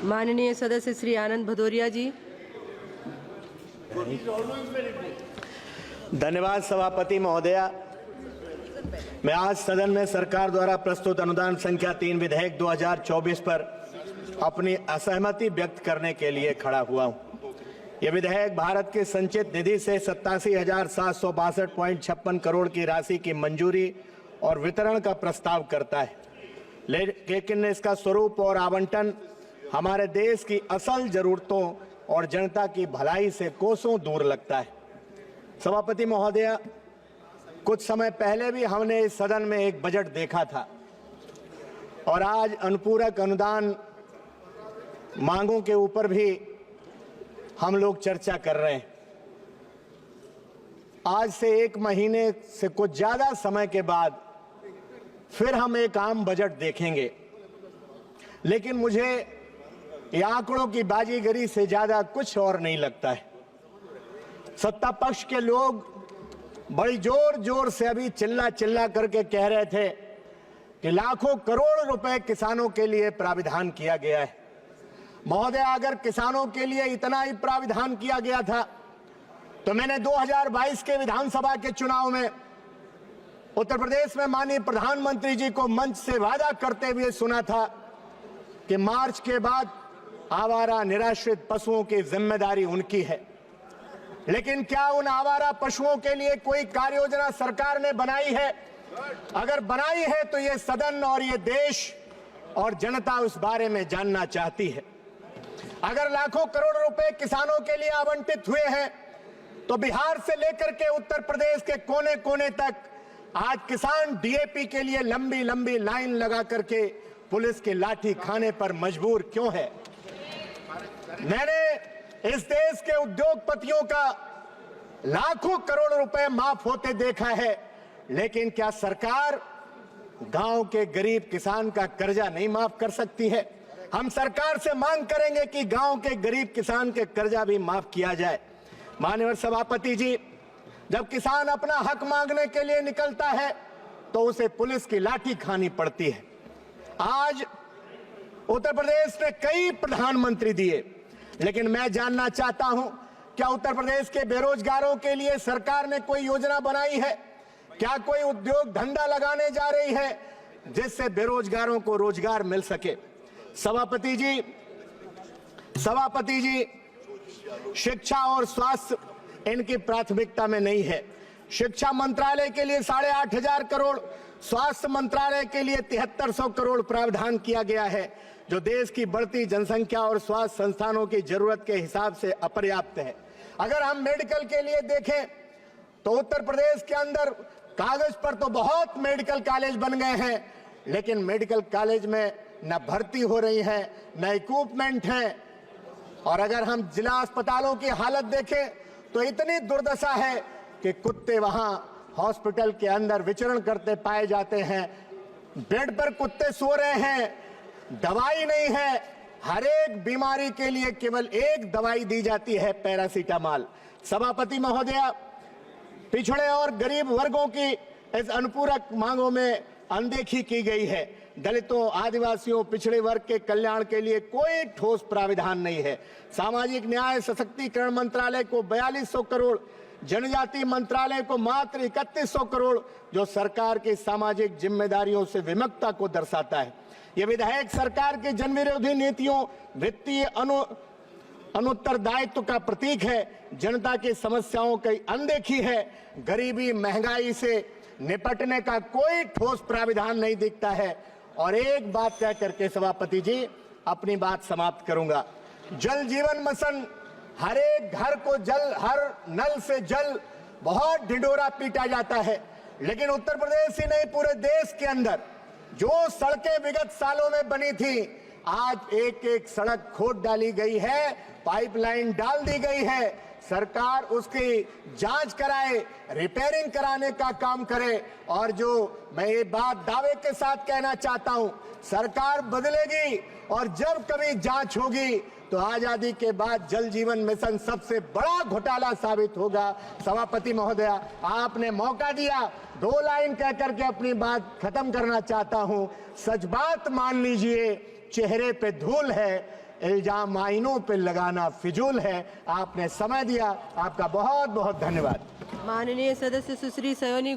माननीय सदस्य श्री आनंद भदौरिया जी। धन्यवाद सभापति महोदया। मैं आज सदन में सरकार द्वारा प्रस्तुत अनुदान संख्या 3 विधेयक 2024 पर अपनी असहमति व्यक्त करने के लिए खड़ा हुआ हूं। यह विधेयक भारत के संचित निधि से 87,762.56 करोड़ की राशि की मंजूरी और वितरण का प्रस्ताव करता है, लेकिन इसका स्वरूप और आवंटन हमारे देश की असल जरूरतों और जनता की भलाई से कोसों दूर लगता है। सभापति महोदया, कुछ समय पहले भी हमने इस सदन में एक बजट देखा था और आज अनुपूरक अनुदान मांगों के ऊपर भी हम लोग चर्चा कर रहे हैं। आज से 1 महीने से कुछ ज्यादा समय के बाद फिर हम एक आम बजट देखेंगे, लेकिन मुझे ये आंकड़ों की बाजीगरी से ज्यादा कुछ और नहीं लगता है। सत्ता पक्ष के लोग बड़ी जोर जोर से अभी चिल्ला चिल्ला करके कह रहे थे कि लाखों करोड़ रुपए किसानों के लिए प्राविधान किया गया है। महोदय, अगर किसानों के लिए इतना ही प्राविधान किया गया था तो मैंने 2022 के विधानसभा के चुनाव में उत्तर प्रदेश में माननीय प्रधानमंत्री जी को मंच से वादा करते हुए सुना था कि मार्च के बाद आवारा निराश्रित पशुओं की जिम्मेदारी उनकी है। लेकिन क्या उन आवारा पशुओं के लिए कोई कार्य योजना सरकार ने बनाई है? अगर बनाई है तो ये सदन और ये देश और जनता उस बारे में जानना चाहती है। अगर लाखों करोड़ रुपए किसानों के लिए आवंटित हुए हैं तो बिहार से लेकर के उत्तर प्रदेश के कोने कोने तक आज किसान डीएपी के लिए लंबी लंबी लाइन लगा करके पुलिस की लाठी खाने पर मजबूर क्यों है? मैंने इस देश के उद्योगपतियों का लाखों करोड़ रुपए माफ होते देखा है, लेकिन क्या सरकार गांव के गरीब किसान का कर्जा नहीं माफ कर सकती है? हम सरकार से मांग करेंगे कि गांव के गरीब किसान के कर्जा भी माफ किया जाए। माननीय सभापति जी, जब किसान अपना हक मांगने के लिए निकलता है तो उसे पुलिस की लाठी खानी पड़ती है। आज उत्तर प्रदेश ने कई प्रधानमंत्री दिए, लेकिन मैं जानना चाहता हूं, क्या उत्तर प्रदेश के बेरोजगारों के लिए सरकार ने कोई योजना बनाई है? क्या कोई उद्योग धंधा लगाने जा रही है जिससे बेरोजगारों को रोजगार मिल सके? सभापति जी, शिक्षा और स्वास्थ्य इनकी प्राथमिकता में नहीं है। शिक्षा मंत्रालय के लिए 8,500 करोड़, स्वास्थ्य मंत्रालय के लिए 7300 करोड़ प्रावधान किया गया है, जो देश की बढ़ती जनसंख्या और स्वास्थ्य संस्थानों की जरूरत के हिसाब से अपर्याप्त है। अगर हम मेडिकल के लिए देखें तो उत्तर प्रदेश के अंदर कागज पर तो बहुत मेडिकल कॉलेज बन गए हैं, लेकिन मेडिकल कॉलेज में न भर्ती हो रही है, न इक्विपमेंट है। और अगर हम जिला अस्पतालों की हालत देखें तो इतनी दुर्दशा है कि कुत्ते वहां हॉस्पिटल के अंदर विचरण करते पाए जाते हैं। बेड पर कुत्ते सो रहे हैं, दवाई नहीं है। हर एक बीमारी के लिए केवल एक दवाई दी जाती है, पैरासीटामॉल। सभापति महोदया, पिछड़े और गरीब वर्गों की इस अनुपूरक मांगों में अनदेखी की गई है। दलितों, आदिवासियों, पिछड़े वर्ग के कल्याण के लिए कोई ठोस प्राविधान नहीं है। सामाजिक न्याय सशक्तिकरण मंत्रालय को 4200 करोड़, जनजाति मंत्रालय को मात्र 3100 करोड़, जो सरकार की सामाजिक जिम्मेदारियों से विमुखता को दर्शाता है। यह विधेयक सरकार की जनविरोधी नीतियों, वित्तीय अनुत्तरदायित्व का प्रतीक है। जनता की समस्याओं की अनदेखी है। गरीबी, महंगाई से निपटने का कोई ठोस प्राविधान नहीं दिखता है। और एक बात कह करके सभापति जी अपनी बात समाप्त करूंगा। जल जीवन मिशन, हर एक घर को जल, हर नल से जल, बहुत ढिंढोरा पीटा जाता है, लेकिन उत्तर प्रदेश ही नहीं पूरे देश के अंदर जो सड़कें विगत सालों में बनी थी, आज एक एक सड़क खोद डाली गई है, पाइपलाइन डाल दी गई है। सरकार उसकी जांच कराए, रिपेयरिंग कराने का काम करे। और जो मैं ये बात दावे के साथ कहना चाहता हूं, सरकार बदलेगी और जब कभी जांच होगी तो आजादी के बाद जल जीवन मिशन सबसे बड़ा घोटाला साबित होगा। सभापति महोदया, आपने मौका दिया, 2 लाइन कह करके अपनी बात खत्म करना चाहता हूं। सच बात मान लीजिए, चेहरे पे धूल है, इल्जाम आईनों पे लगाना फिजूल है। आपने समय दिया, आपका बहुत बहुत धन्यवाद। माननीय सदस्य सुश्री सयोनी